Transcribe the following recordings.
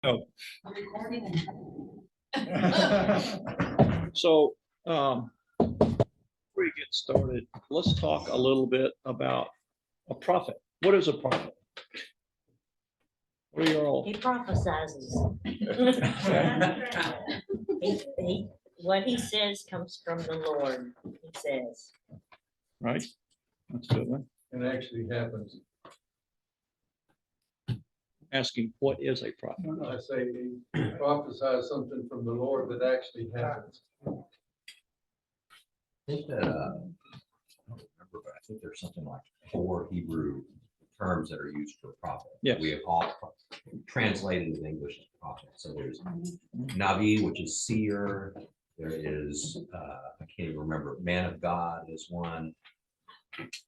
Oh. So, before we get started, let's talk a little bit about a prophet. What is a prophet? What are you all? He prophesizes. What he says comes from the Lord, he says. Right? That's a good one. It actually happens. Asking what is a prophet? I say he prophesies something from the Lord that actually happens. I think that, I don't remember, but I think there's something like 4 Hebrew terms that are used for prophet. Yes. We have all translated in English as prophet. So there's Navi, which is seer. There is, I can't even remember, man of God is one. There's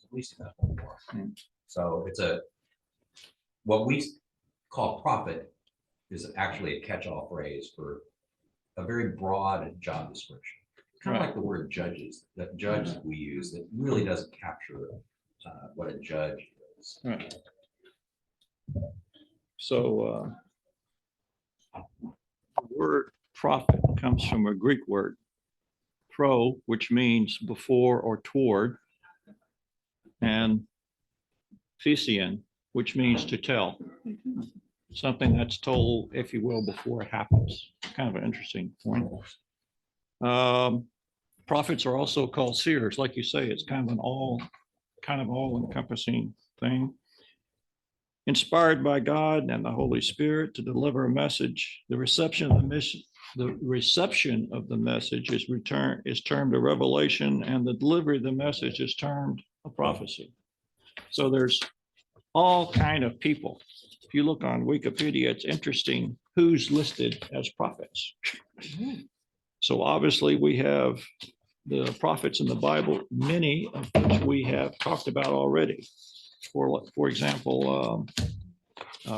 at least a couple more. So it's what we call prophet is actually a catch-all phrase for a very broad job description. Kind of like the word judges, that judge that we use, that really doesn't capture what a judge is. Right. So, the word prophet comes from a Greek word, pro, which means before or toward, and physian, which means to tell. Something that's told, if you will, before it happens. Kind of an interesting point. Prophets are also called seers. Like you say, it's kind of all encompassing thing. Inspired by God and the Holy Spirit to deliver a message. The reception of the message is termed a revelation, and the delivery of the message is termed a prophecy. So there's all kind of people. If you look on Wikipedia, it's interesting who's listed as prophets. So obviously we have the prophets in the Bible, many of which we have talked about already. For example,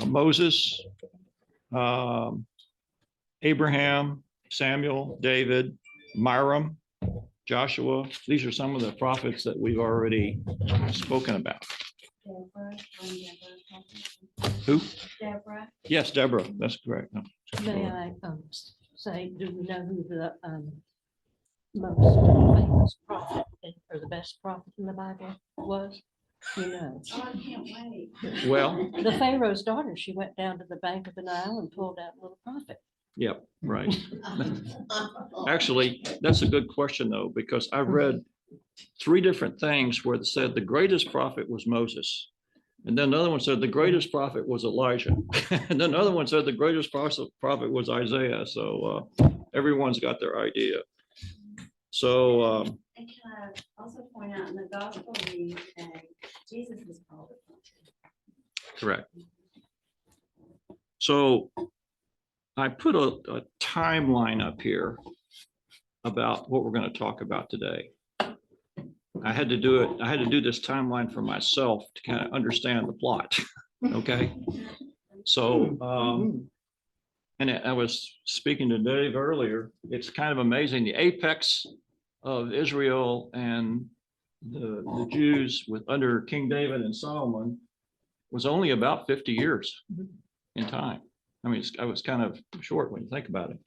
Moses, Abraham, Samuel, David, Myram, Joshua. These are some of the prophets that we've already spoken about. Who? Deborah. Yes, Deborah. That's correct. May I say, do we know who the most famous prophet or the best prophet in the Bible was? You know. Oh, I can't wait. Well, The Pharaoh's daughter, she went down to the bank of the Nile and pulled out a little prophet. yep, right. Actually, that's a good question though, because I read 3 different things where it said the greatest prophet was Moses. And then another one said the greatest prophet was Elijah. And then another one said the greatest prophet was Isaiah. So everyone's got their idea. So And can I also point out in the gospel reading today, Jesus is called a prophet. correct. So I put a timeline up here about what we're going to talk about today. I had to do it. I had to do this timeline for myself to kind of understand the plot. Okay. So, and I was speaking to Dave earlier. It's kind of amazing. The apex of Israel and the Jews under King David and Solomon was only about 50 years in time. I mean, it was kind of short when you think about it.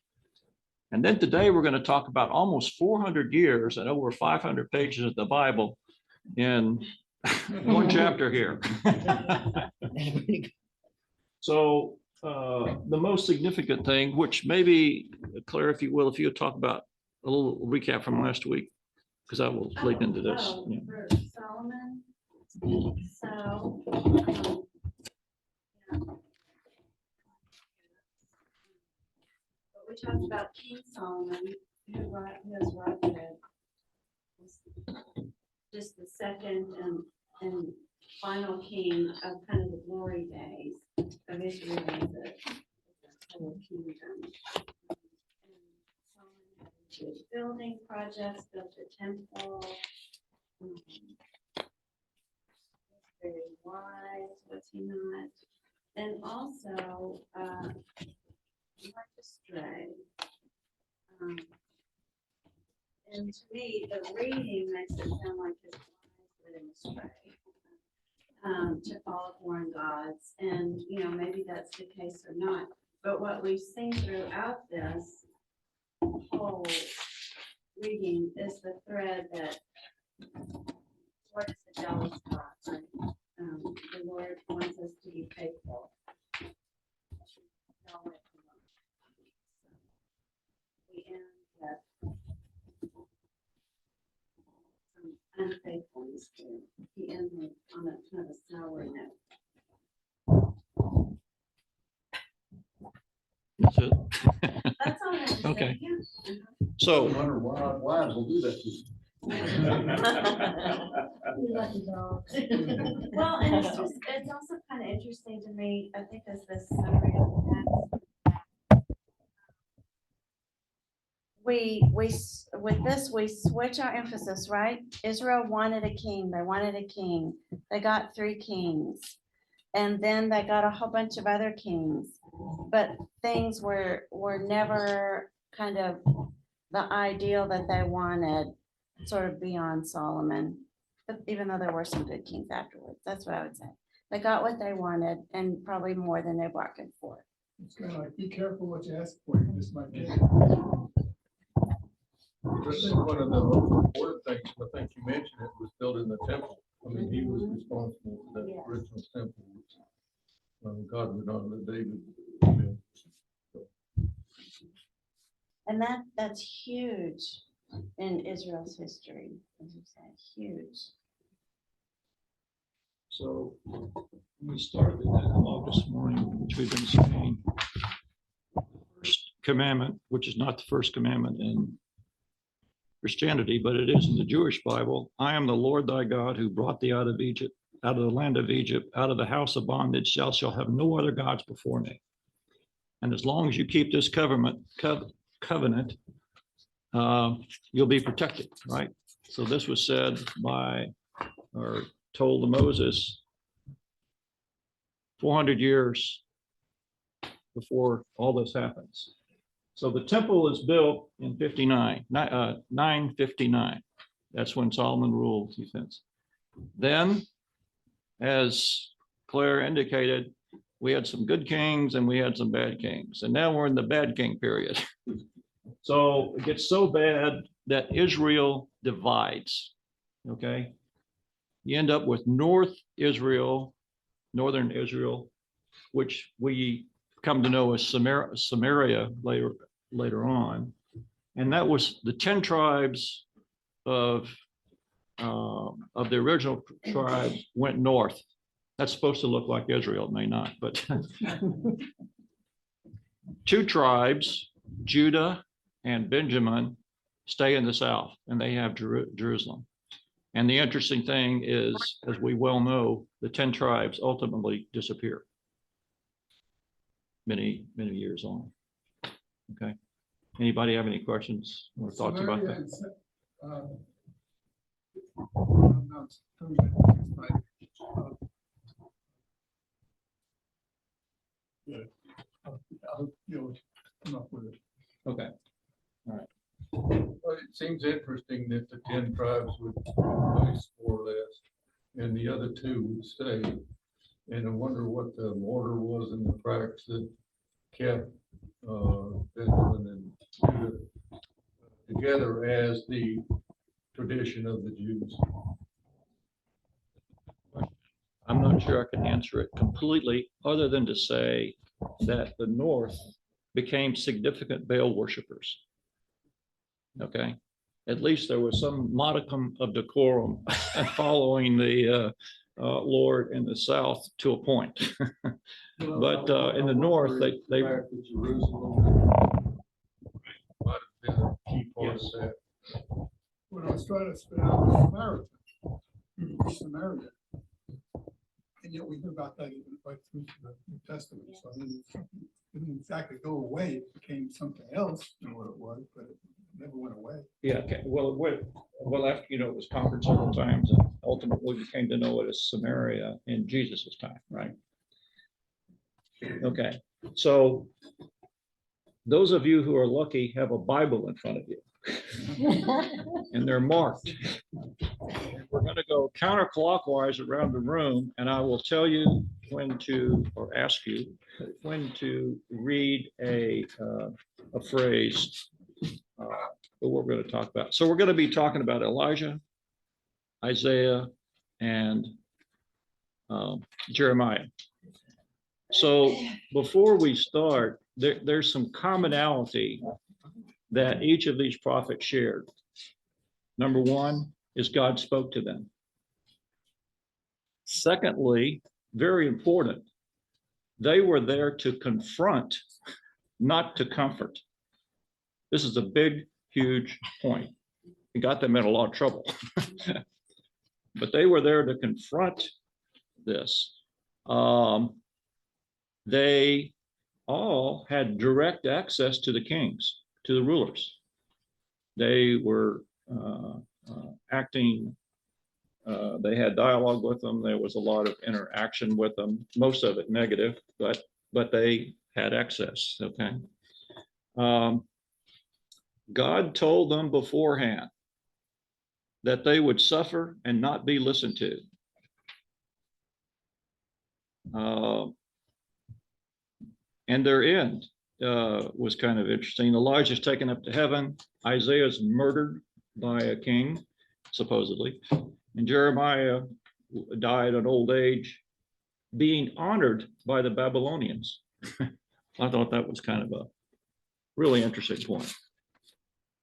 And then today we're going to talk about almost 400 years and over 500 pages of the Bible in one chapter here. So the most significant thing, which maybe, Claire, if you will, if you would talk about a little recap from last week, because I will lead into this. Yeah. For Solomon. So, but we talked about King Solomon, who has rocked just the second and final king of kind of the glory days of Israel as a whole kingdom. And Solomon had building projects, built a temple. Very wise, was he not? And also, went astray. And to me, the reading makes it sound like his wise led him astray. to all foreign gods. And, maybe that's the case or not. But what we've seen throughout this whole reading is the thread that what is the jealous God? Right? The Lord wants us to be faithful. We end with some unfaithfulness here. He ends on a kind of a sour note. That's it. That's all I have to say. Okay. Yeah. So, Wonder why will do that to you. Well, and it's also kind of interesting to me, I think as this summary of that. With this, we switch our emphasis, right? Israel wanted a king. They wanted a king. They got 3 kings. And then they got a whole bunch of other kings. But things were never kind of the ideal that they wanted, sort of beyond Solomon. But even though there were some good kings afterwards, that's what I would say. They got what they wanted and probably more than they bargained for. It's kind of like, be careful what you ask for, you just might get it. I think one of the most important things, I think you mentioned it, was building the temple. I mean, he was responsible for that Yes. original temple, which God would not let David build. And that's huge in Israel's history, as you say, huge. so we started the dialogue this morning, which we've been saying. First commandment, which is not the first commandment in Christianity, but it is in the Jewish Bible. I am the Lord thy God who brought thee out of Egypt, out of the land of Egypt, out of the house of bondage. Thou shalt have no other gods before me. And as long as you keep this covenant, you'll be protected, right? So this was said by, or told to Moses 400 years before all this happens. So the temple is built in 959. That's when Solomon ruled, he thinks. Then, as Claire indicated, we had some good kings and we had some bad kings. And now we're in the bad king period. So it gets so bad that Israel divides, okay? You end up with northern Israel, which we come to know as Samaria later on. And that was the 10 tribes of the original tribes went north. That's supposed to look like Israel, it may not, but 2 tribes, Judah and Benjamin, stay in the south, and they have Jerusalem. And the interesting thing is, as we well know, the 10 tribes ultimately disappear many years on. Okay. Anybody have any questions or thoughts about that? I'm not doing it, but, yeah, I'll come up with it. Okay. But it seems interesting that the 10 tribes would replace more or less, and the other 2 would stay. And I wonder what the order was in the tracks that kept Benjamin and Judah together as the tradition of the Jews. I'm not sure I can answer it completely, other than to say that the North became significant Baal worshipers. Okay, at least there was some modicum of decorum following the Lord in the South to a point. But in the North, they Jerusalem might have been a key part of that. When I was trying to spit out the Samaria. And yet we hear about that even right through the New Testament. So I mean, it didn't exactly go away. It became something else than what it was, but it never went away. Yeah, okay. Well, after, it was conquered several times, and ultimately we came to know it as Samaria in Jesus's time, right? Okay, so those of you who are lucky have a Bible in front of you, and they're marked. We're going to go counterclockwise around the room, and I will tell you when to, or ask you when to read a phrase that we're going to talk about. So we're going to be talking about Elijah, Isaiah, and Jeremiah. So before we start, there's some commonality that each of these prophets shared. Number one is God spoke to them. Secondly, very important, they were there to confront, not to comfort. This is a big, huge point. It got them in a lot of trouble. But they were there to confront this. They all had direct access to the kings, to the rulers. They were acting, they had dialogue with them. There was a lot of interaction with them, most of it negative, but they had access, okay? God told them beforehand that they would suffer and not be listened to. And their end was kind of interesting. Elijah's taken up to heaven. Isaiah's murdered by a king, supposedly. And Jeremiah died at old age, being honored by the Babylonians. I thought that was kind of a really interesting point.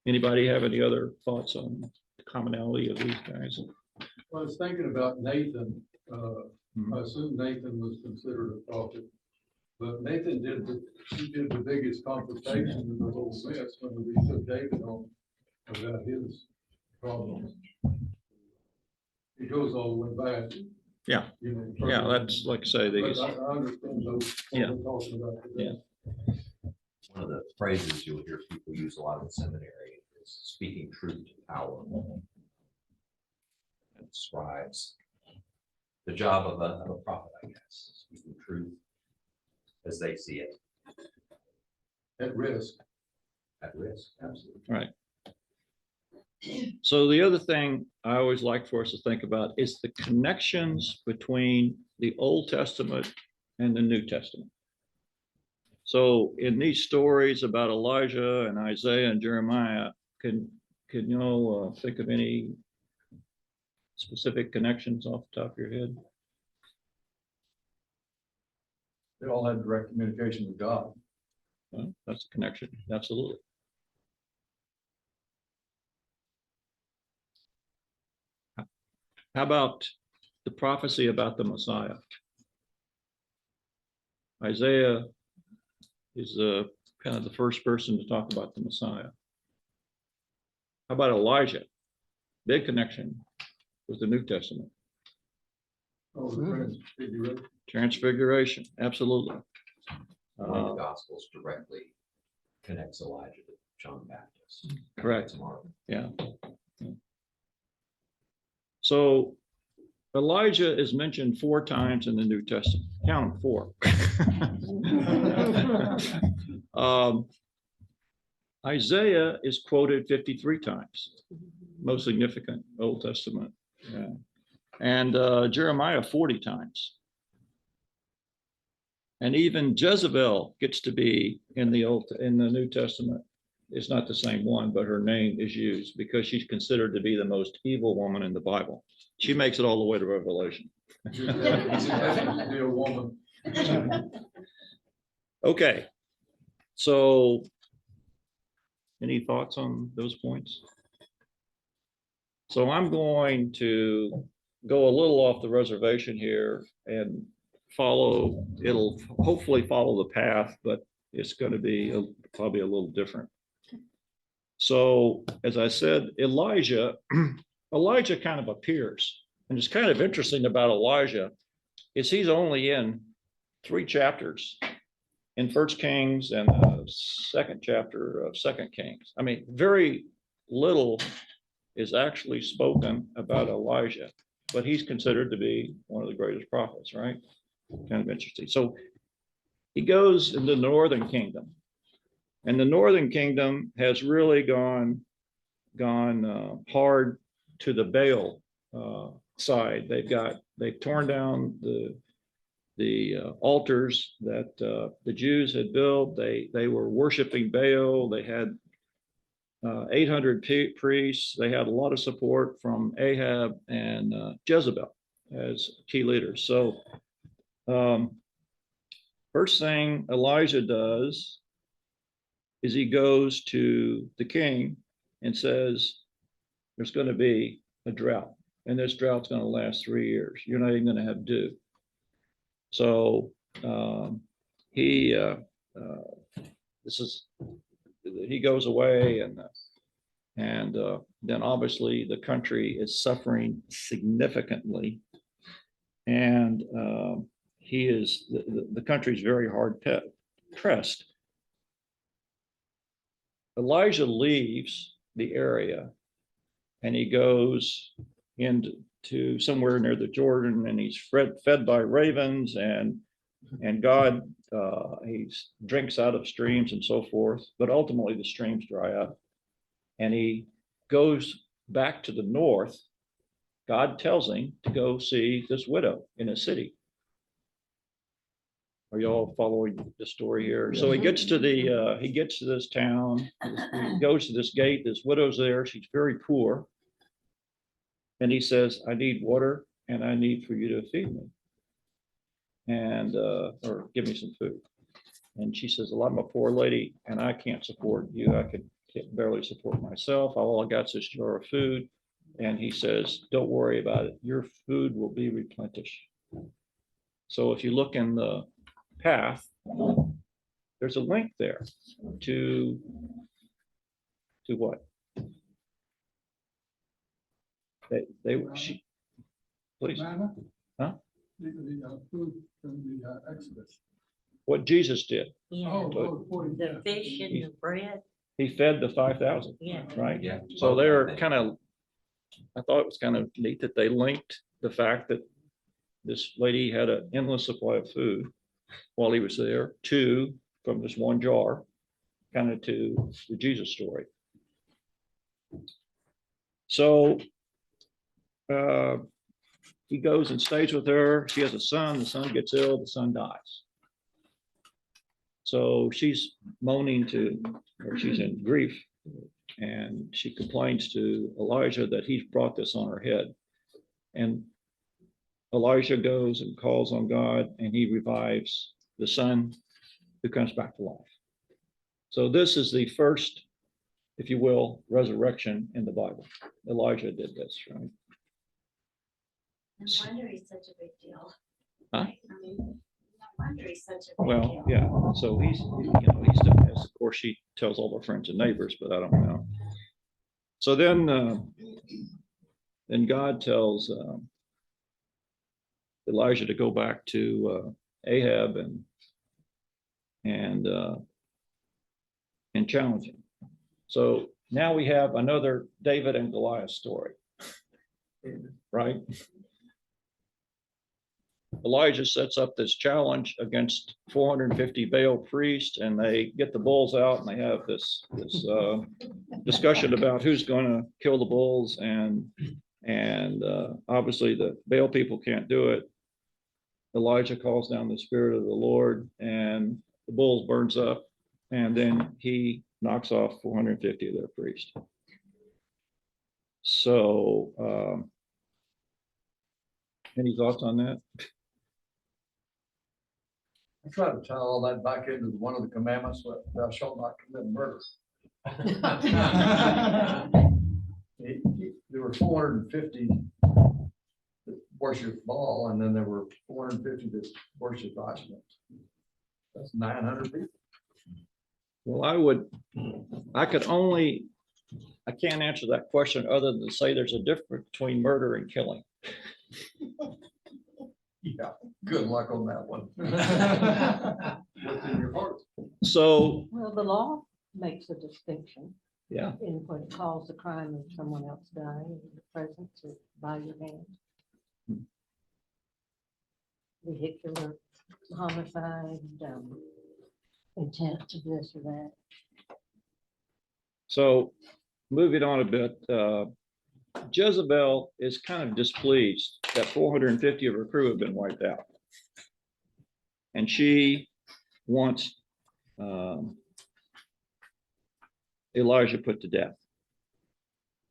Anybody have any other thoughts on the commonality of these guys? I was thinking about Nathan. I assume Nathan was considered a prophet, but Nathan did the biggest confrontation in the whole mess when we took David on about his problems. He goes all the way back. Yeah. You know, Yeah, that's like I say, but these. I understand those. What Yeah. we're talking about today. Yeah. One of the phrases you'll hear people use a lot in seminary is speaking truth to power. It describes the job of a prophet, I guess, speaking truth as they see it. At risk. At risk, absolutely. Right. So the other thing I always like for us to think about is the connections between the Old Testament and the New Testament. So in these stories about Elijah and Isaiah and Jeremiah, can you all think of any specific connections off the top of your head? They all had direct communication with God. Well, that's a connection, absolutely. How about the prophecy about the Messiah? Isaiah is kind of the first person to talk about the Messiah. How about Elijah? Big connection with the New Testament. Oh, the transfiguration. Transfiguration, absolutely. One of the Gospels directly connects Elijah to John the Baptist. Correct. Tomorrow. Yeah. So Elijah is mentioned 4 times in the New Testament. Count them 4. Isaiah is quoted 53 times, most significant Old Testament. Yeah. And Jeremiah 40 times. And even Jezebel gets to be in the New Testament. It's not the same one, but her name is used because she's considered to be the most evil woman in the Bible. She makes it all the way to Revelation. Be a woman. Okay. So any thoughts on those points? So I'm going to go a little off the reservation here and it'll hopefully follow the path, but it's going to be probably a little different. So as I said, Elijah kind of appears, and it's kind of interesting about Elijah is he's only in 3 chapters in First Kings and the 2nd chapter of 2nd Kings. I mean, very little is actually spoken about Elijah, but he's considered to be one of the greatest prophets, right? Kind of interesting. So he goes in the northern kingdom, and the northern kingdom has really gone hard to the Baal side. They've torn down the altars that the Jews had built. They were worshiping Baal. They had 800 priests. They had a lot of support from Ahab and Jezebel as key leaders. So first thing Elijah does is he goes to the king and says, there's going to be a drought, and this drought's going to last 3 years. You're not even going to have dew. So he goes away, and then obviously the country is suffering significantly, and the country's very hard pressed. Elijah leaves the area and he goes into somewhere near the Jordan, and he's fed by ravens, and God, he drinks out of streams and so forth, but ultimately the streams dry up. And he goes back to the north. God tells him to go see this widow in a city. Are you all following the story here? So he gets to this town, he goes to this gate, this widow's there, she's very poor. And he says, I need water and I need for you to feed me. And, or give me some food. And she says, well, I'm a poor lady and I can't support you. I can barely support myself. All I got is this jar of food. And he says, don't worry about it. Your food will be replenished. So if you look in the path, there's a link there to what? Please. Manna? Huh? The food from the Exodus. What Jesus did. Yeah, the fish and the bread, He fed the 5,000, yeah. right? Yeah. So they're kind of, I thought it was kind of neat that they linked the fact that this lady had an endless supply of food while he was there, from this one jar, kind of to the Jesus story. So he goes and stays with her. She has a son. The son gets ill. The son dies. So she's she's in grief, and she complains to Elijah that he's brought this on her head. And Elijah goes and calls on God, and he revives the son who comes back to life. So this is the first, if you will, resurrection in the Bible. Elijah did this, right? No wonder he's such a big deal. Huh? I mean, no wonder he's such a big Well, deal. yeah, so he still has, of course, she tells all her friends and neighbors, but I don't know. So then God tells Elijah to go back to Ahab and challenge him. So now we have another David and Goliath story, right? Elijah sets up this challenge against 450 Baal priests, and they get the bulls out, and they have this discussion about who's going to kill the bulls, and obviously the Baal people can't do it. Elijah calls down the Spirit of the Lord, and the bulls burns up, and then he knocks off 450 of their priests. So, any thoughts on that? I try to tie all that back into one of the commandments, thou shalt not commit murder. There were 450 that worship Baal, and then there were 450 that worship Ashtoreth. That's 900 people. Well, I can't answer that question other than to say there's a difference between murder and killing. Yeah, good luck on that one. What's in your heart? So, Well, the law makes a distinction yeah, in what it calls the crime of someone else dying in the presence or by your hand. Vehicular homicide, intent to this or that. so moving on a bit, Jezebel is kind of displeased that 450 of her crew have been wiped out. And she wants Elijah put to death.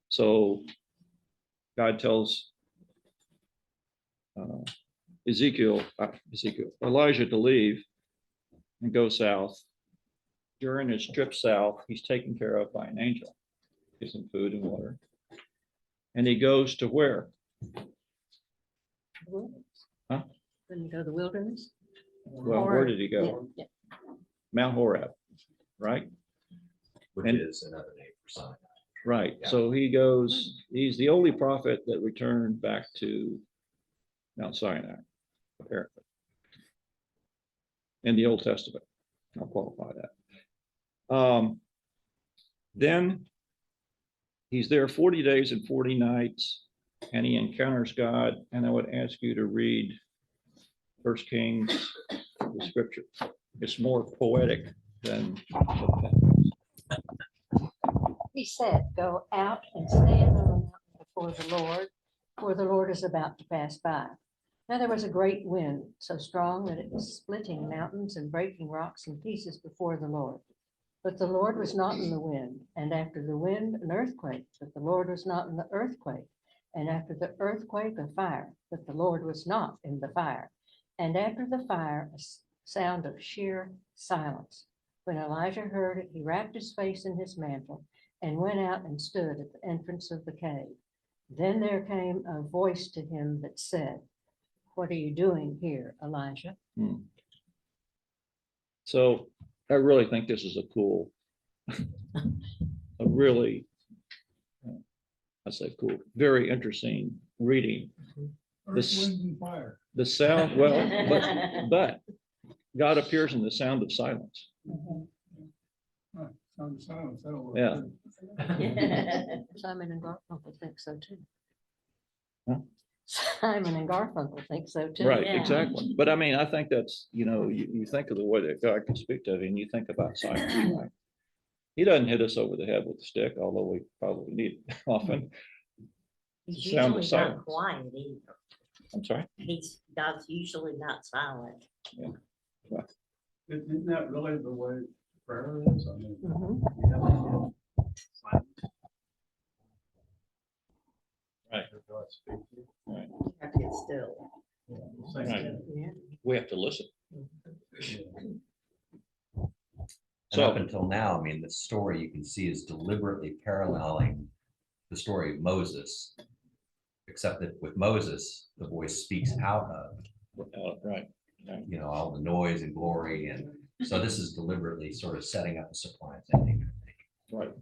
So God tells Elijah to leave and go south. During his trip south, he's taken care of by an angel, gives him food and water. And he goes to where? Huh? When you go to the wilderness? Well, where did he go? Yeah, Mount Horeb, right? Which And- is another name for Sinai. Right. Yeah. So he goes, he's the only prophet that returned back to Mount Sinai, apparently. In the Old Testament. I'll qualify that. Then he's there 40 days and 40 nights, and he encounters God. And I would ask you to read First Kings, the scripture. It's more poetic than. He said, go out and stand on the mountain before the Lord, for the Lord is about to pass by. Now there was a great wind, so strong that it was splitting mountains and breaking rocks in pieces before the Lord. But the Lord was not in the wind, and after the wind, an earthquake, but the Lord was not in the earthquake. And after the earthquake, a fire, but the Lord was not in the fire. And after the fire, a sound of sheer silence. When Elijah heard it, he wrapped his face in his mantle and went out and stood at the entrance of the cave. Then there came a voice to him that said, what are you doing here, Elijah? So I really think this is a cool, a really, I say cool, very interesting reading. Earth, This- wind, and fire. The sound, well, but God appears in the sound of silence. Right, sound of silence, that'll work. Yeah. Simon and Garfunkel think so too. Huh? Simon and Garfunkel think so too. Right, Yeah. exactly. But I mean, I think that's, you think of the way that God can speak to you and you think about silence. Right? He doesn't hit us over the head with a stick, although we probably need it often. He's Sound of usually not silence. quiet either. I'm sorry. God's usually not silent. Isn't that really the way prayer is? I mean, Mhm. we have to get silent. Right. Hear God speak to you. Right. You have to get still. Same Right. thing. Yeah. We have to listen. And up So, until now, I mean, the story you can see is deliberately paralleling the story of Moses, except that with Moses, the voice speaks out of, right. all the noise and glory. And so this is deliberately sort of setting up a surprise ending. Right.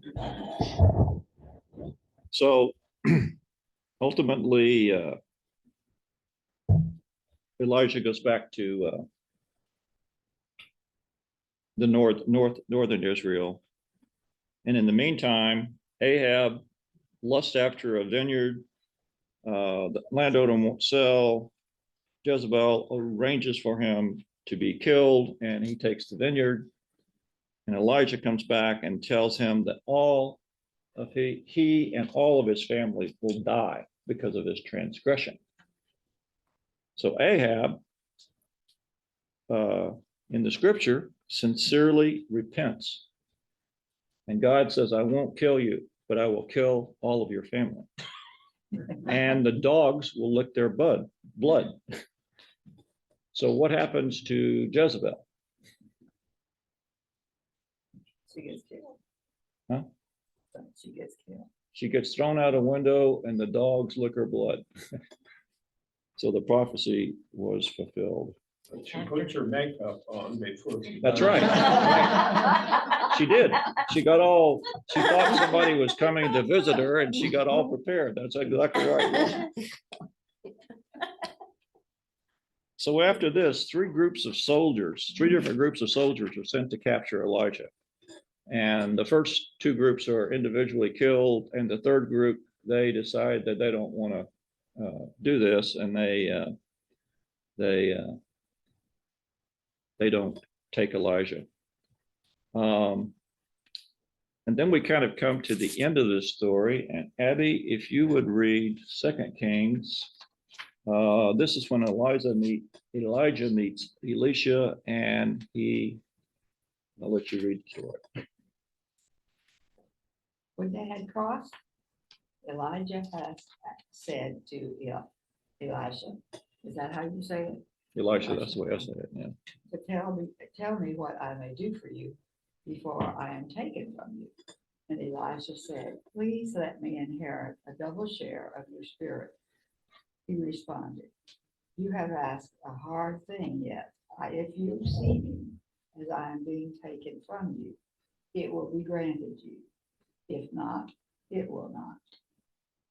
So ultimately, Elijah goes back to the northern Israel. And in the meantime, Ahab lusts after a vineyard. The landowner won't sell. Jezebel arranges for him to be killed, and he takes the vineyard. And Elijah comes back and tells him that all of he and all of his family will die because of his transgression. So Ahab, in the scripture, sincerely repents. And God says, I won't kill you, but I will kill all of your family. And the dogs will lick their blood. So what happens to Jezebel? She gets killed. Huh? She gets killed. She gets thrown out a window and the dogs lick her blood. So the prophecy was fulfilled. She puts her makeup on before she. That's dies. right. She did. She thought somebody was coming to visit her and she got all prepared. That's exactly right. So after this, three different groups of soldiers are sent to capture Elijah. And the first two groups are individually killed, and the third group, they decide that they don't want to do this, and they don't take Elijah. And then we kind of come to the end of this story. And Abby, if you would read Second Kings, this is when Elijah meets Elisha, and I'll let you read the story. When they had crossed, Elijah has said to Elisha, is that how you say it? Elisha, that's the way I said it, yeah. To tell me what I may do for you before I am taken from you. And Elisha said, please let me inherit a double share of your spirit. He responded, you have asked a hard thing yet. If you see me as I am being taken from you, it will be granted you. If not, it will not.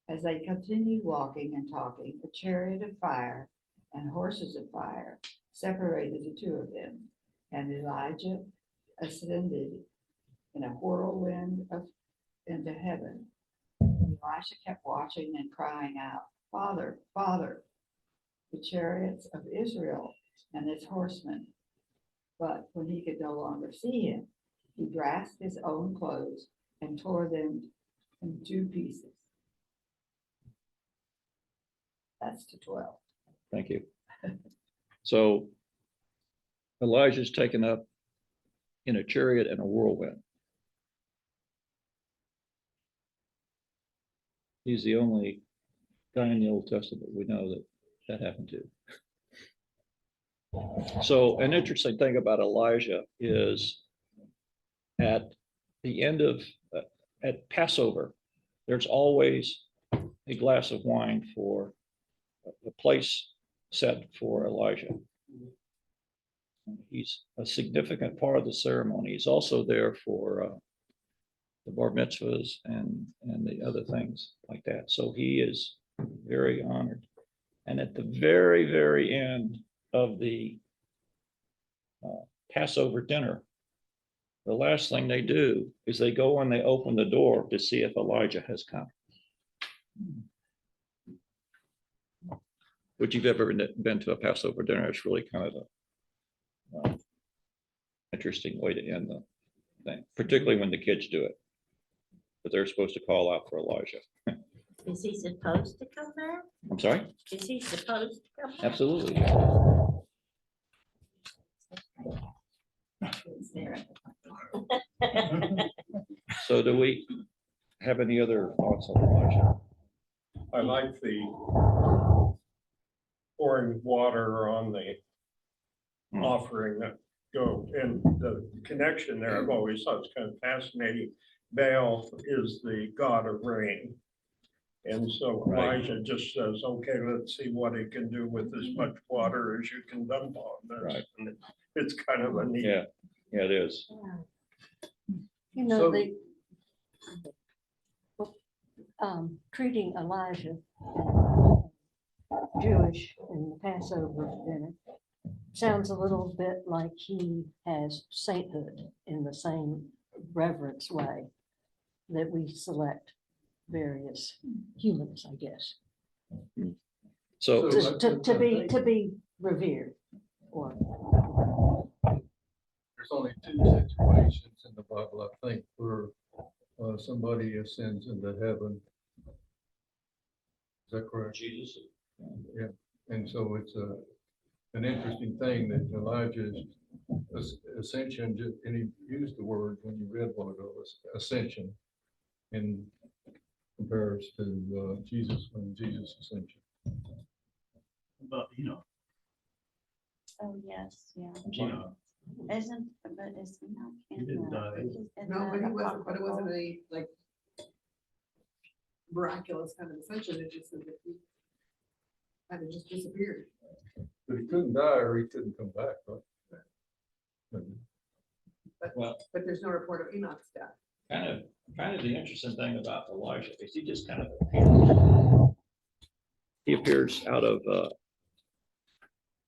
As they continued walking and talking, a chariot of fire and horses of fire separated the two of them, and Elijah ascended in a whirlwind into heaven. Elisha kept watching and crying out, Father, Father, the chariots of Israel and its horsemen. But when he could no longer see him, he grasped his own clothes and tore them in 2 pieces. That's to 12. Thank you. So Elijah's taken up in a chariot and a whirlwind. He's the only guy in the Old Testament we know that happened to. So an interesting thing about Elijah is at the end of, at Passover, there's always a glass of wine for the place set for Elijah. He's a significant part of the ceremony. He's also there for the bar mitzvahs and the other things like that. So he is very honored. And at the very, very end of the Passover dinner, the last thing they do is they go and they open the door to see if Elijah has come. If you've ever been to a Passover dinner, it's really kind of a interesting way to end the thing, particularly when the kids do it. But they're supposed to call out for Elijah. Is he supposed to come back? I'm sorry? Is he supposed to come back? Absolutely. He's there. So do we have any other thoughts on Elijah? I like the pouring water on the offering that go, and the connection there, I've always thought it's kind of fascinating. Baal is the god of rain. And so Right. Elijah just says, okay, let's see what he can do with as much water as you can dump on this. Right. And it's kind of a neat. Yeah, it is. You know, So- the treating Elijah Jewish in the Passover dinner sounds a little bit like he has sainthood in the same reverence way that we select various humans, I guess, So, to be revered or. There's only 2 situations in the Bible, I think, where somebody ascends into heaven. Is that correct? Jesus. Yeah, and so it's an interesting thing that Elijah's ascension, and he used the word when you read one of those, ascension, in comparison to Jesus, when Jesus ascension. But, Oh, yes, yeah. Gino, Isn't, but it's not. He didn't die. No, but it wasn't a like miraculous kind of ascension, it just said that he kind of just disappeared. But he couldn't die or he couldn't come back, right? Well, But there's no report of Enoch's death. kind of the interesting thing about Elijah is he just kind of appears. He appears out of,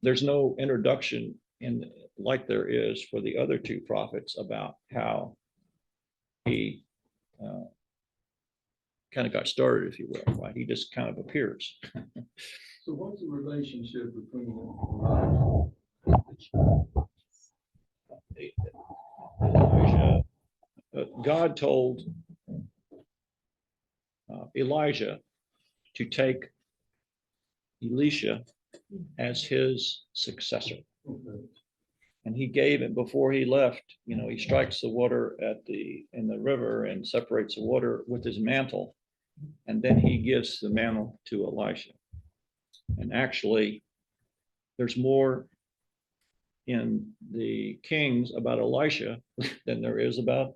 there's no introduction like there is for the other 2 prophets about how he kind of got started, if you will, right? He just kind of appears. So what's the relationship between Elijah? Elijah God told Elijah to take Elisha as his successor. And he gave it before he left, he strikes the water in the river and separates the water with his mantle. And then he gives the mantle to Elisha. And actually, there's more in the Kings about Elisha than there is about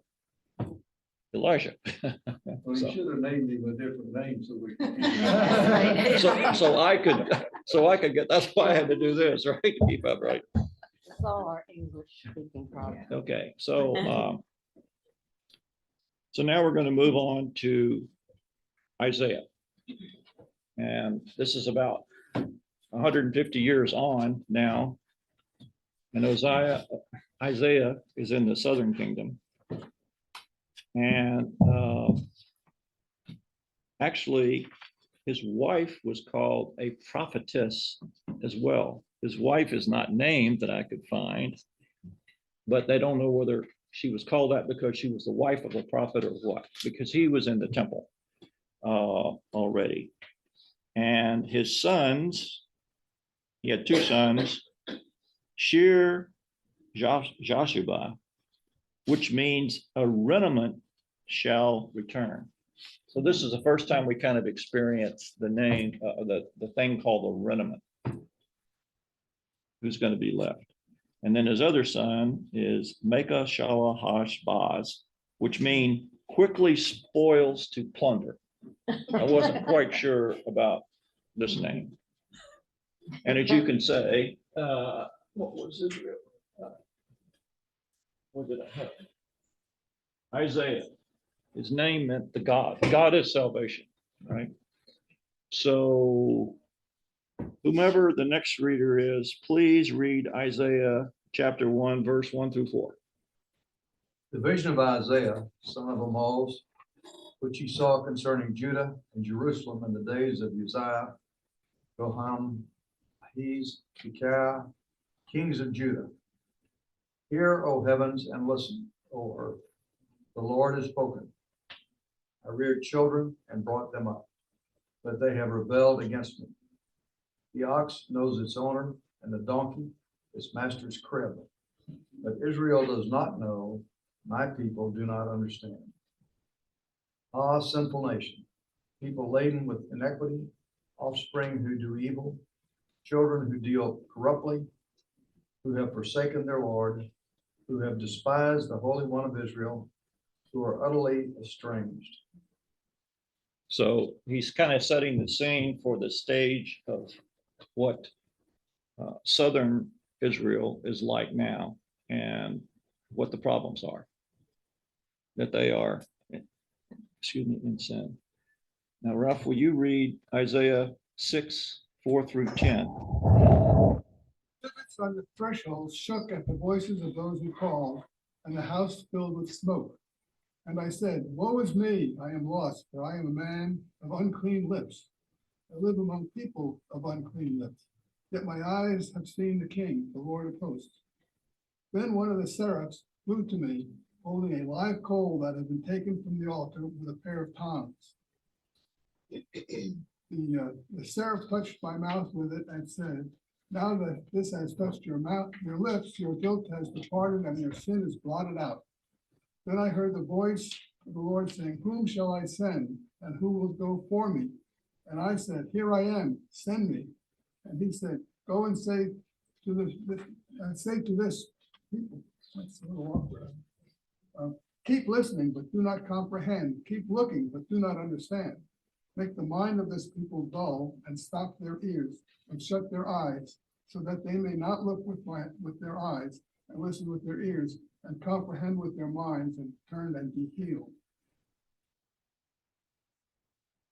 Elijah. Well, you should have named him a different name so we. So I could get, that's why I had to do this, right? To keep up, right? It's all our English speaking problem. Okay, so now we're going to move on to Isaiah. And this is about 150 years on now. And Isaiah is in the southern kingdom. And actually, his wife was called a prophetess as well. His wife is not named that I could find, but they don't know whether she was called that because she was the wife of a prophet or what, because he was in the temple already. And his sons, he had two sons, Shear Joshua, which means a remnant shall return. So this is the first time we kind of experience the name, the thing called a remnant, who's going to be left. And then his other son is Mecca Shalahash Baz, which means quickly spoils to plunder. I wasn't quite sure about this name. And as you can say, what was Israel? What did I have? Isaiah. His name meant the God. God is salvation, right? So whomever the next reader is, please read Isaiah chapter 1, verse 1 through 4. The vision of Isaiah, son of Amoz, which he saw concerning Judah and Jerusalem in the days of Uzziah, Jotham, Ahaz, Hezekiah, kings of Judah. Hear, O heavens, and listen, O earth. The Lord has spoken. I reared children and brought them up, but they have rebelled against me. The ox knows its owner, and the donkey its master's crib. But Israel does not know, my people do not understand. Ah, sinful nation, people laden with iniquity, offspring who do evil, children who deal corruptly, who have forsaken their Lord, who have despised the Holy One of Israel, who are utterly estranged. So he's kind of setting the scene for the stage of what southern Israel is like now and what the problems are. That they are, in sin. Now, Ralph, will you read Isaiah 6, 4 through 10? Pivots on the threshold shook at the voices of those who called, and the house filled with smoke. And I said, woe is me, I am lost, for I am a man of unclean lips. I live among people of unclean lips. Yet my eyes have seen the King, the Lord of hosts. Then one of the seraphs flew to me, holding a live coal that had been taken from the altar with a pair of tongs. The seraph touched my mouth with it and said, now that this has touched your mouth, your lips, your guilt has departed and your sin is blotted out. Then I heard the voice of the Lord saying, whom shall I send, and who will go for me? And I said, here I am, send me. And he said, go and say to this people. That's a little awkward. Keep listening, but do not comprehend. Keep looking, but do not understand. Make the mind of this people dull and stop their ears and shut their eyes, so that they may not look with their eyes and listen with their ears and comprehend with their minds and turn and be healed.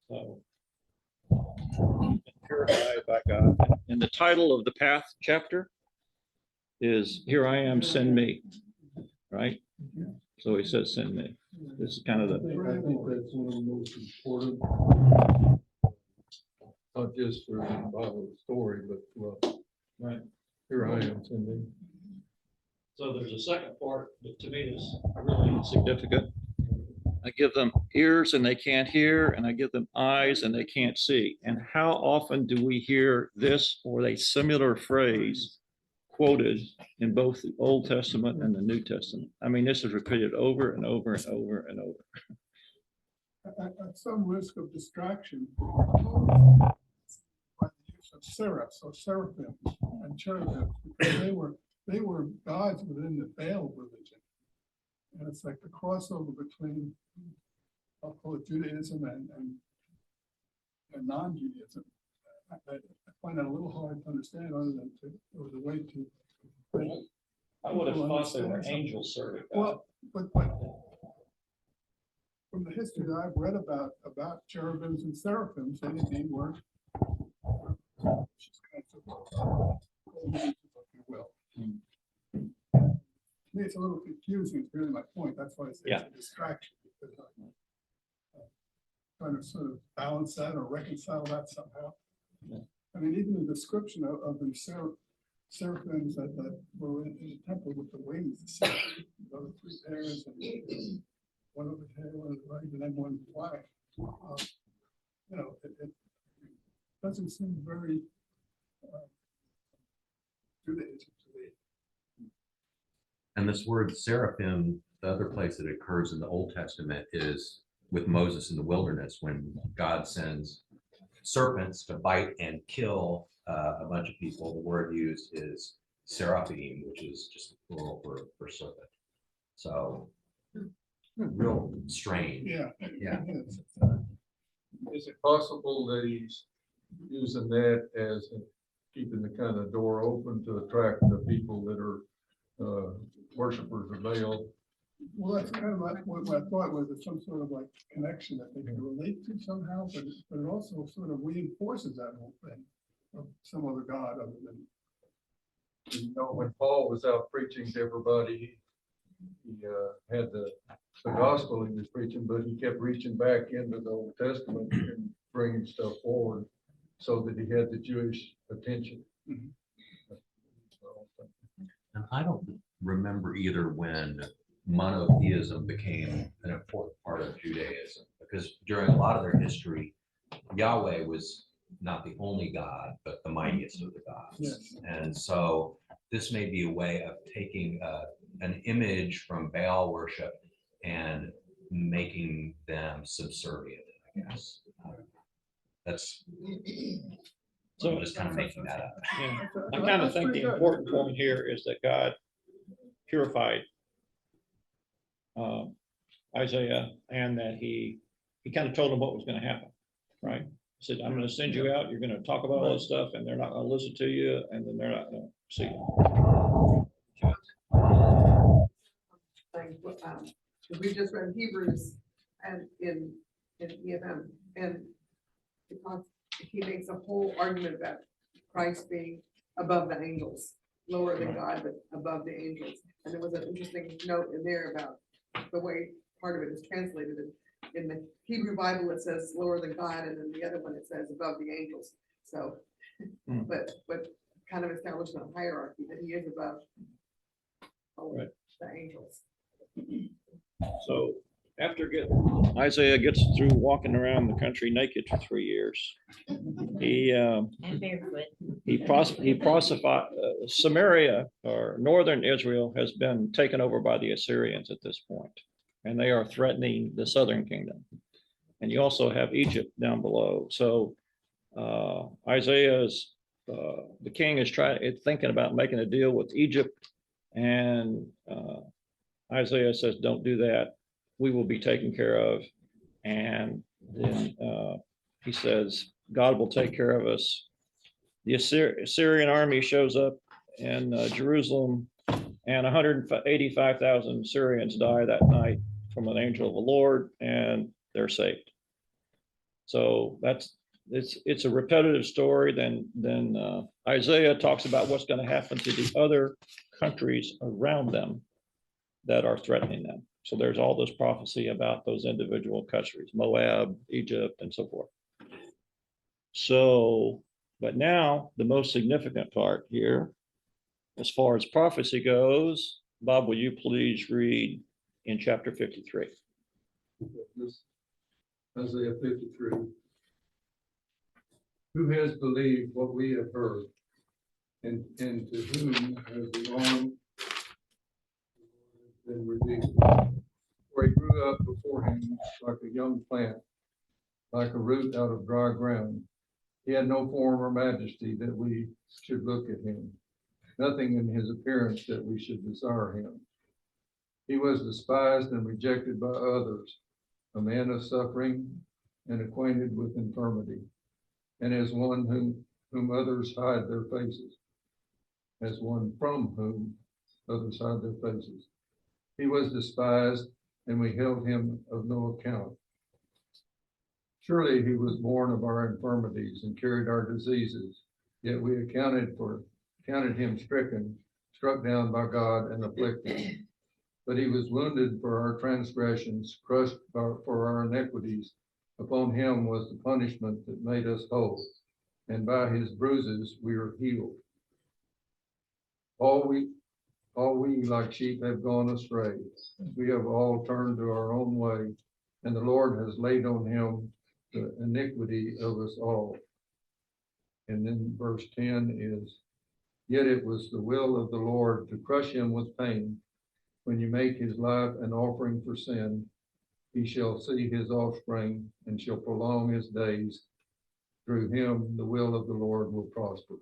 So, purified by God. And the title of the path chapter is Here I Am, Send Me, right? So he says, send me. This is kind of the. I think that's one of the most important, not just for the Bible story, but well, Right. here I am sending. So there's a second part that to me is really significant. I give them ears and they can't hear, and I give them eyes and they can't see. And how often do we hear this or a similar phrase quoted in both the Old Testament and the New Testament? I mean, this is repeated over and over and over and over. At some risk of distraction, by the use of seraphs or seraphim and cherubim, because they were gods within the Baal religion. And it's like the crossover between, I'll call it Judaism and non-Judaism. I find that a little hard to understand, other than there was a way to. I would have people thought they were understand something. angels serving God. Well, but from the history that I've read about cherubims and seraphims, they indeed were. Just kinds of, if you will. To me, it's a little confusing, it's really my point, that's why I say it's a distraction, because I'm trying to sort of balance that or reconcile that somehow. Yeah. I mean, even the description of the seraphims that were in the temple with the wings, the other three pairs, and one over here, one on the right, and then one black. You know, it doesn't seem very Judaism to me. And this word seraphim, the other place that it occurs in the Old Testament is with Moses in the wilderness, when God sends serpents to bite and kill a bunch of people. The word used is seraphim, which is just plural for serpent. So real strange. Yeah. Yeah. Is it possible that he's using that as keeping the kind of door open to attract the people that are worshipers of Baal? Well, that's kind of like what I thought was that some sort of like connection that they can relate to somehow, but it also sort of reinforces that whole thing of some other God other than. You know, when Paul was out preaching to everybody, he had the gospel he was preaching, but he kept reaching back into the Old Testament and bringing stuff forward so that he had the Jewish attention. And I don't remember either when monotheism became an important part of Judaism, because during a lot of their history, Yahweh was not the only God, but the mightiest of the gods. Yes. And so this may be a way of taking an image from Baal worship and making them subservient, I guess. That's, so I'm just kind of making that up. Yeah. I kind of think the important point here is that God purified Isaiah, and that he kind of told them what was going to happen, right? He said, I'm going to send you out, you're going to talk about all this stuff, and they're not going to listen to you, and then they're not going to see you. We just read Hebrews and in EFM, and because he makes a whole argument about Christ being above the angels, lower than God, but above the angels. And there was an interesting note in there about the way part of it is translated. In the Hebrew Bible, it says lower than God, and then the other one, it says above the angels. So, but kind of establishing a hierarchy that he is above Right. the angels. So after Isaiah gets through walking around the country naked for 3 years, he And barefoot. he prophesied Samaria, or northern Israel, has been taken over by the Assyrians at this point, and they are threatening the southern kingdom. And you also have Egypt down below. So Isaiah's the king is thinking about making a deal with Egypt, and Isaiah says, "Don't do that. We will be taken care of." And then he says, "God will take care of us." The Assyrian army shows up in Jerusalem, and 185,000 Syrians die that night from an angel of the Lord, and they're saved. So it's a repetitive story. Then Isaiah talks about what's going to happen to the other countries around them that are threatening them. So there's all this prophecy about those individual countries, Moab, Egypt, and so forth. So, but now the most significant part here, as far as prophecy goes, Bob, will you please read in chapter 53? This Isaiah 53. Who has believed what we have heard? And to whom has the arm been revealed? For he grew up before him like a young plant, like a root out of dry ground. He had no form or majesty that we should look at him, nothing in his appearance that we should desire him. He was despised and rejected by others, a man of suffering and acquainted with infirmity, and as one whom others hide their faces, as one from whom others hide their faces. He was despised, and we held him of no account. Surely he was born of our infirmities and carried our diseases, yet we counted him stricken, struck down by God and afflicted. But he was wounded for our transgressions, crushed for our iniquities. Upon him was the punishment that made us whole, and by his bruises we are healed. All we like sheep have gone astray. We have all turned to our own way, and the Lord has laid on him the iniquity of us all. And then verse 10 is, yet it was the will of the Lord to crush him with pain. When you make his life an offering for sin, he shall see his offspring and shall prolong his days. Through him, the will of the Lord will prosper.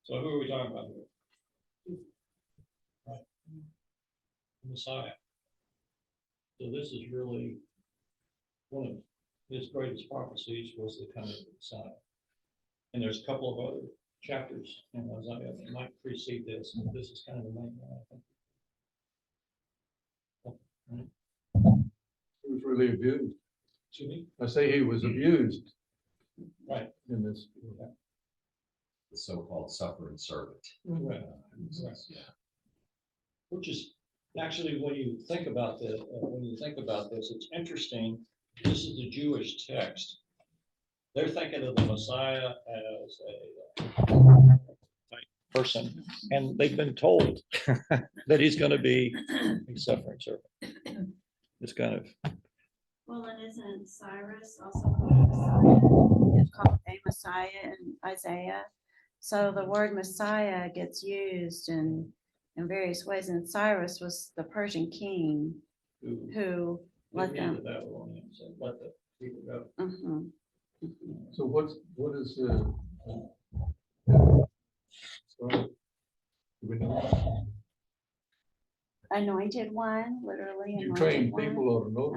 So who are we talking about here? Right. Messiah. So this is really one of his greatest prophecies was the coming of the Messiah. And there's a couple of other chapters in Isaiah that might precede this, and this is kind of the main one, I think. He was really abused. Excuse me? I say he was abused Right. in this. The so-called suffering servant. Right. Right. Which is actually, when you think about this, it's interesting. This is the Jewish text. They're thinking of the Messiah as a person, and they've been told that he's going to be a suffering servant. It's kind of. Well, and isn't Cyrus also called a Messiah? It's called a Messiah in Isaiah. So the word Messiah gets used in various ways, and Cyrus was the Persian king who let them. Let the people go. Mhm. So what is the? So, do we know? Anointed one, literally. You anointed train one. people ought to know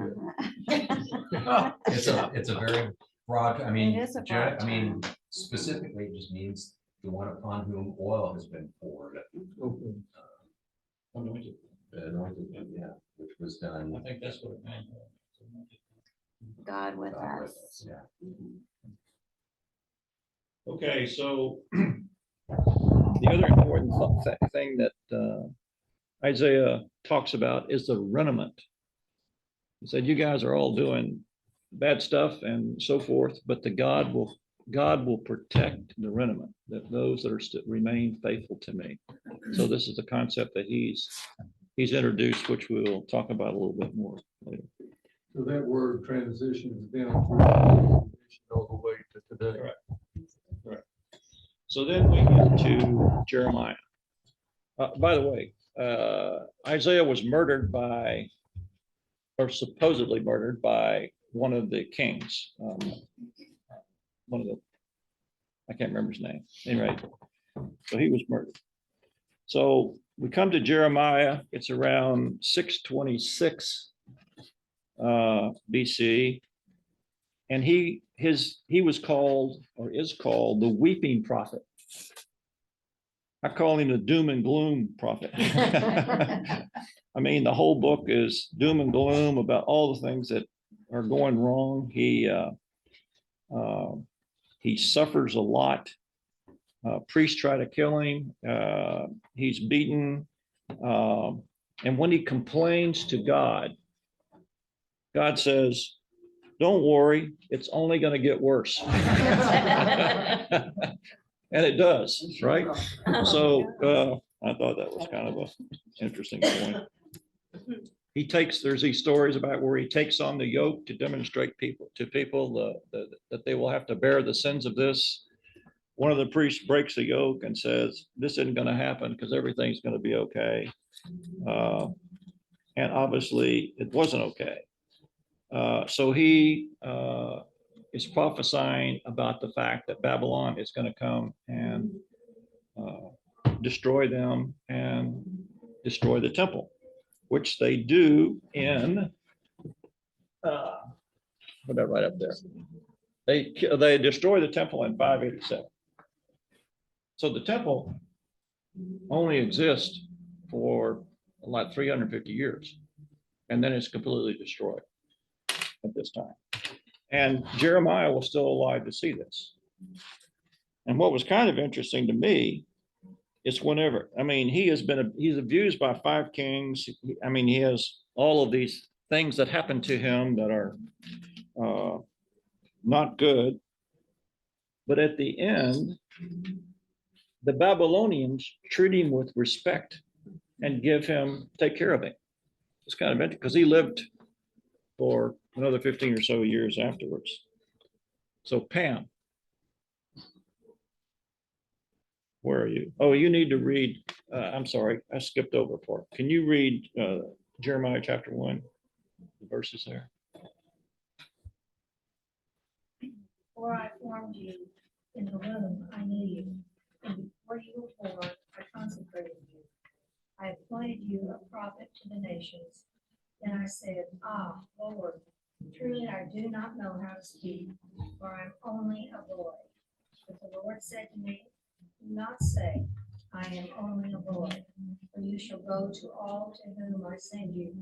that. Uh-huh. It's a very broad, I mean, It is a broad specifically it just means the one upon whom oil has been poured. Okay. Anointed. The anointed, yeah, which was done. I think that's what it meant. God with God with us. Yeah. Mhm. Okay, so the other important thing that Isaiah talks about is the remnant. He said, you guys are all doing bad stuff and so forth, but God will protect the remnant, that those that are remain faithful to me. So this is the concept that he's introduced, which we'll talk about a little bit more later. So that word transitions down through all the way to today. Correct. So then we get to Jeremiah. By the way, Isaiah was murdered or supposedly murdered by one of the kings. I can't remember his name. Anyway, so he was murdered. So we come to Jeremiah. It's around 626 BC, and he was called, or is called, the weeping prophet. I call him the doom and gloom prophet. I mean, the whole book is doom and gloom about all the things that are going wrong. He suffers a lot. Priests try to kill him. He's beaten. And when he complains to God, God says, don't worry, it's only going to get worse. And it does, right? So I thought that was kind of an interesting point. there's these stories about where he takes on the yoke to demonstrate to people that they will have to bear the sins of this. One of the priests breaks the yoke and says, this isn't going to happen because everything's going to be okay. And obviously it wasn't okay. So he is prophesying about the fact that Babylon is going to come and destroy them and destroy the temple, which they do in, put that right up there. They destroy the temple in 587. So the temple only exists for like 350 years, and then it's completely destroyed at this time. And Jeremiah was still alive to see this. And what was kind of interesting to me is whenever, I mean, he's abused by 5 kings. I mean, he has all of these things that happen to him that are not good. But at the end, the Babylonians treat him with respect and take care of him. It's kind of interesting because he lived for another 15 or so years afterwards. So Pam, where are you? Oh, you need to read, I'm sorry, I skipped over part. Can you read Jeremiah chapter 1, the verses there? Before I formed you in the womb, I knew you, and before you were born, I consecrated you. I appointed you a prophet to the nations. Then I said, Ah, Lord, truly I do not know how to speak, for I am only a boy. But the Lord said to me, do not say, I am only a boy, for you shall go to all to whom I send you,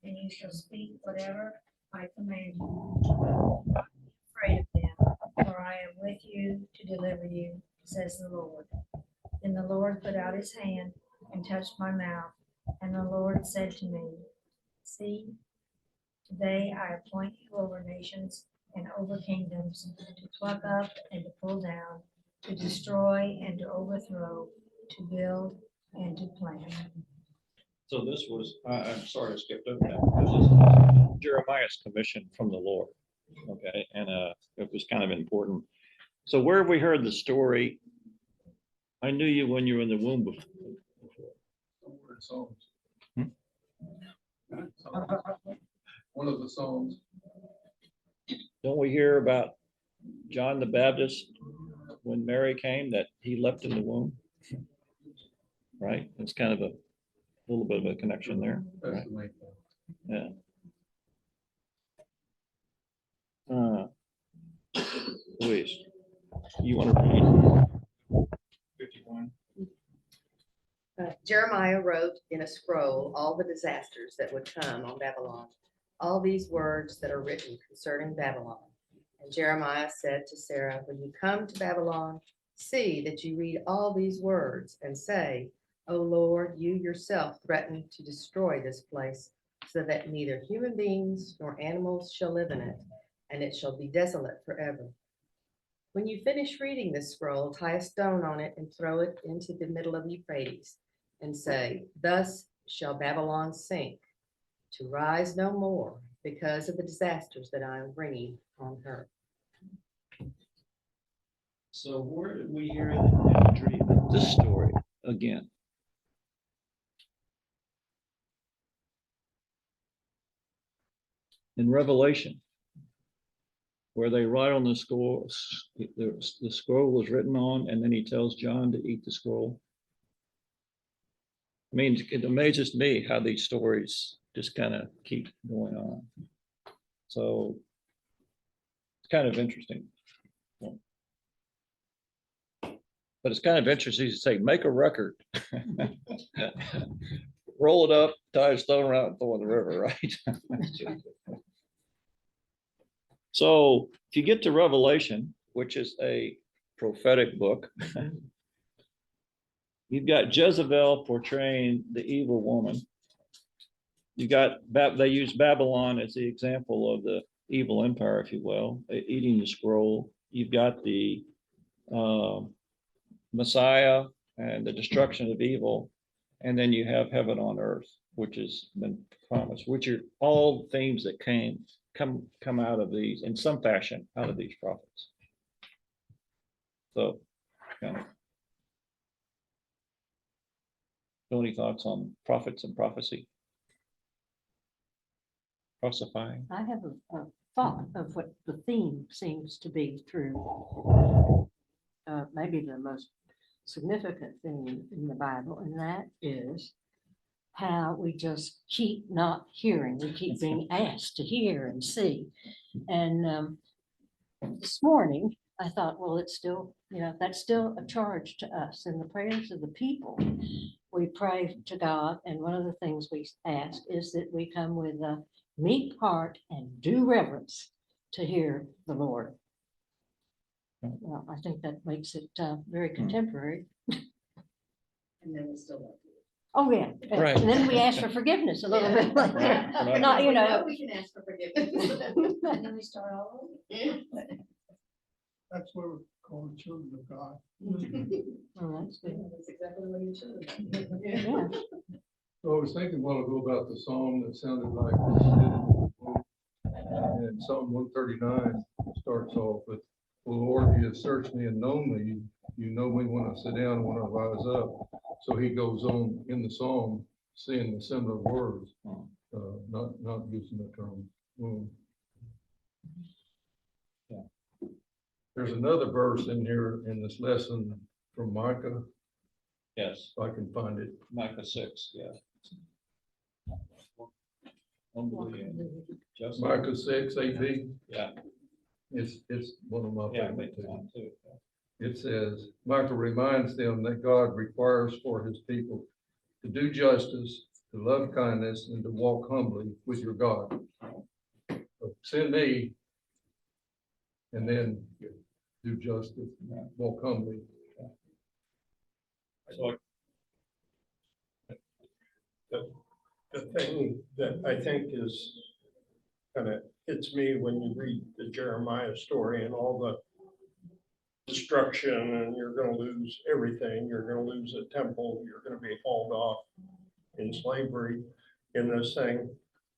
and you shall speak whatever I command you. Don't be afraid of them, for I am with you to deliver you, says the Lord. Then the Lord put out his hand and touched my mouth, and the Lord said to me, see, today I appoint you over nations and over kingdoms, to pluck up and to pull down, to destroy and to overthrow, to build and to plant. So this was, I'm sorry I skipped over that. This is Jeremiah's commission from the Lord. Okay, and it was kind of important. So where have we heard the story? I knew you when you were in the womb before. Somewhere in Psalms. Hmm? One of the Psalms. Don't we hear about John the Baptist when Mary came, that he leapt in the womb? Right? It's kind of a little bit of a connection there. That's Right? the main thing. Yeah. Luis, you want to read 51? Jeremiah wrote in a scroll all the disasters that would come on Babylon, all these words that are written concerning Babylon. And Jeremiah said to Sarah, when you come to Babylon, see that you read all these words and say, O Lord, you yourself threaten to destroy this place, so that neither human beings nor animals shall live in it, and it shall be desolate forever. When you finish reading this scroll, tie a stone on it and throw it into the middle of Euphrates, and say, thus shall Babylon sink, to rise no more, because of the disasters that I am bringing on her. So where did we hear the imagery of this story again? In Revelation, where they write on the scroll, the scroll was written on, and then he tells John to eat the scroll. I mean, it amazes me how these stories just kind of keep going on. So it's kind of interesting. But it's kind of interesting to say, make a record. Roll it up, tie a stone around and throw in the river, right? So if you get to Revelation, which is a prophetic book, you've got Jezebel portraying the evil woman. You got, they use Babylon as the example of the evil empire, if you will, eating the scroll. You've got the Messiah and the destruction of evil, and then you have heaven on earth. which has been promised, which are all themes that come out of these in some fashion, out of these prophets. So, kind of. Any thoughts on prophets and prophecy? Prophesying? I have a thought of what the theme seems to be through maybe the most significant thing in the Bible, and that is how we just keep not hearing. We keep being asked to hear and see. And this morning, I thought, well, it's still, that's still a charge to us. In the prayers of the people, we pray to God, and one of the things we ask is that we come with a meek heart and due reverence to hear the Lord. Well, I think that makes it very contemporary. And then we still love you. Oh, yeah. Right. And then we ask for forgiveness a little bit. Like that. Right. Not, We know we can ask for forgiveness. And then we start all over. That's what we're called children of God. Oh, that's good. That's exactly what you should have. Yeah. So I was thinking a while ago about the psalm that sounded like, and Psalm 139 starts off with, "O Lord, you have searched me and known me. You know me when I sit down and when I rise up." So he goes on in the psalm, saying the similar words, not using the term womb. Yeah. There's another verse in here in this lesson from Micah, Yes, if I can find it. Micah 6, yeah. Just, Micah 6, 8b. yeah, It's one of my yeah, favorite make too. one too. It says, Micah reminds them that God requires for his people to do justice, to love kindness, and to walk humbly with your God. So send me, and then do justice, walk humbly. So, The thing that I think is kind of hits me when you read the Jeremiah story and all the destruction, and you're going to lose everything. You're going to lose the temple. You're going to be hauled off in slavery in this thing.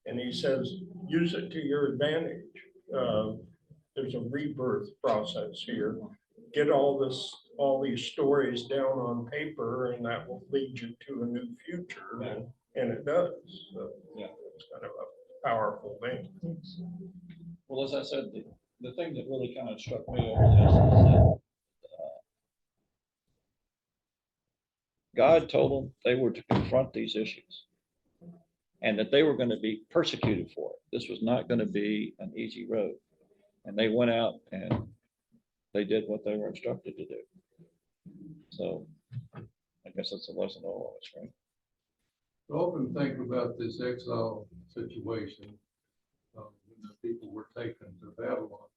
And he says, use it to your advantage. There's a rebirth process here. Get all these stories down on paper, and that will lead you to a new future. And it does. So, yeah. It's kind of a powerful thing. Well, as I said, the thing that really kind of struck me over this is that God told them they were to confront these issues and that they were going to be persecuted for it. This was not going to be an easy road. And they went out and they did what they were instructed to do. So I guess that's a lesson to all of us, right? I often think about this exile situation when the people were taken to Babylon.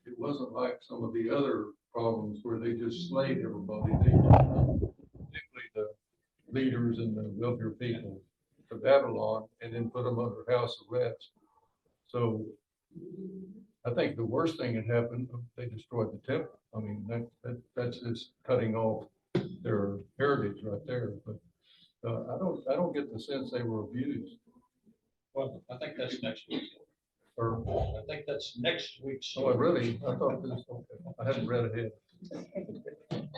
It wasn't like some of the other problems where they just slayed everybody. They particularly the leaders and the wealthier people to Babylon and then put them under house arrest. So I think the worst thing that happened, they destroyed the temple. I mean, that's just cutting off their heritage right there. But I don't get the sense they were abused. Well, I think that's next week. Or, I think that's next week's. oh, really? I thought this, okay. I hadn't read ahead.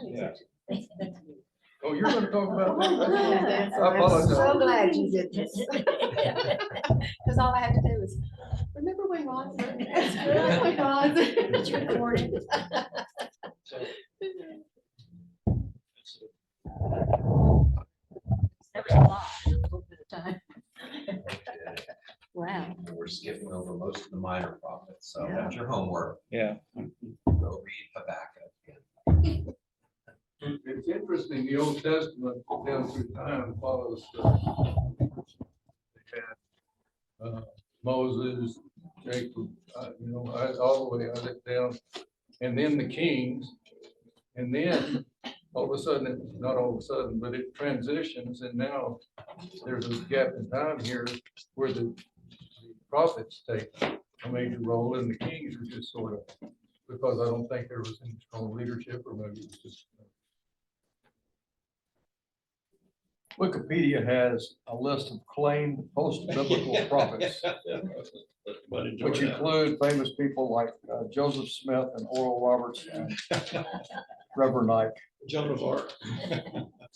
Yeah. Oh, you're gonna talk about that? I I'm apologize. so glad you did this. Because all I have to do is, remember when Ron said this? Remember when Ron said-" It's recorded. So, That was a lot, a little bit of time. Wow. We're skipping over most of the minor prophets, so that's your homework. yeah. Go read Habakkuk. It's interesting, the Old Testament down through time follows they had Moses, Jacob, all the way down, and then the kings, and then all of a sudden, not all of a sudden, but it transitions, and now there's a gap in time here where the prophets take a major role, and the kings are just sort of, because I don't think there was any strong leadership, or maybe it was just. Wikipedia has a list of claimed post-biblical prophets, which include famous people like Joseph Smith and Oral Roberts and Reverend Ike. Joan of Arc.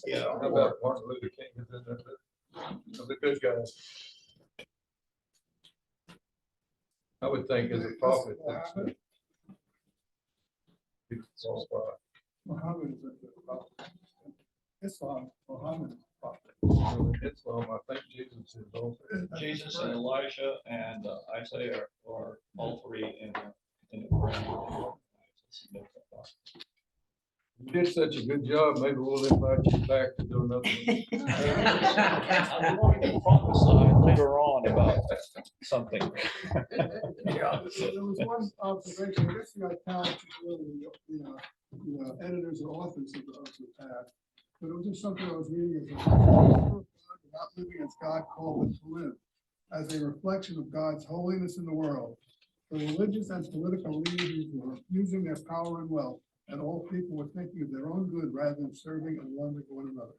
Yeah, how about Martin Luther King is in that list? Of the good guys. I would think as a prophet, that's a- it's all right. Muhammad is a prophet. Islam, Muhammad is a prophet. Islam, I think Jesus is also. Jesus and Elijah and Isaiah are all three in the Quran. You did such a good job, maybe we'll invite you back to do another one. I'm going to prophesy later on about something. Yeah, so there was one observation, I guess you got talented, really, the editors or authors of the past. But it was just something I was reading as about living as God called us to live, as a reflection of God's holiness in the world. The religious and political leaders were using their power and wealth, and all people were thinking of their own good rather than serving and loving one another.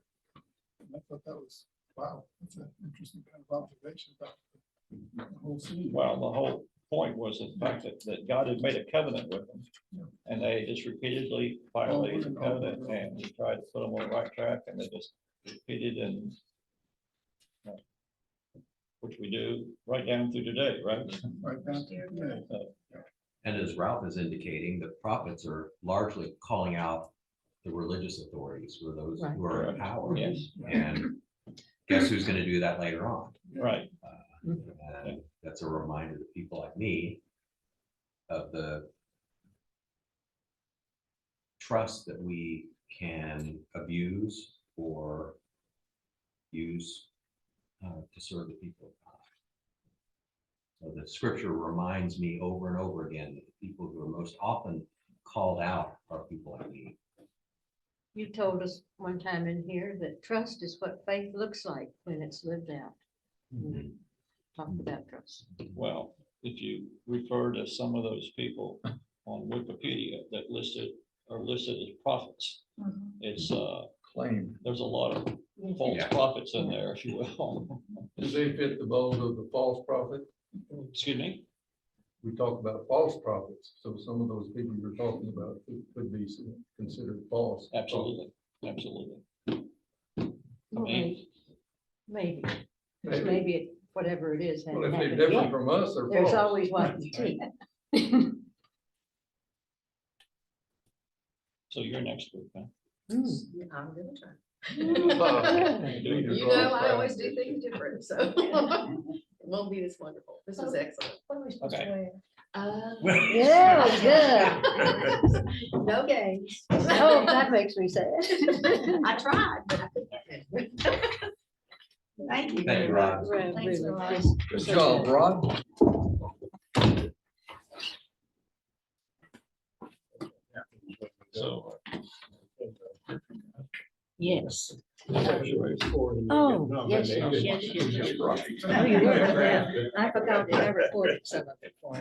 And I thought that was, wow, that's an interesting kind of observation about the whole scene. Well, the whole point was the fact that God had made a covenant with them. And they just repeatedly violated the covenant, and he tried to put them on the right track, and they just repeated and which we do right down through today, right? Right down to today. And as Ralph is indicating, the prophets are largely calling out the religious authorities, or those who are in power. Yes. And guess who's gonna do that later on? Right. And that's a reminder to people like me of the trust that we can abuse or use to serve the people of God. So the scripture reminds me over and over again that the people who are most often called out are people like me. You told us one time in here that trust is what faith looks like when it's lived out. Talk about trust. Well, if you refer to some of those people on Wikipedia that are listed as prophets, it's Claim. there's a lot of false prophets in there, if you will. Do they fit the mold of the false prophet? Excuse me? We talk about false prophets, so some of those people you're talking about could be considered false. Absolutely, absolutely. I Well, mean, Maybe, Maybe. maybe it, whatever it is. Well, hasn't if they're happened different yet. from us, they're There's false. always white tea. so you're next week, huh? I'm gonna try. You You know, I always do things different, so it won't be this wonderful. This was excellent. What are we supposed to Okay. wear? Yeah, good. No games. Oh, that makes me sad. I tried, but I couldn't. Thank you. Thank you, Rod. Thanks, Really, Rod. just- Good job, Rod. So. Yes. Oh, Oh, yes, yes, yes, yes. Oh, you were, yeah. I forgot that I recorded some of it for him.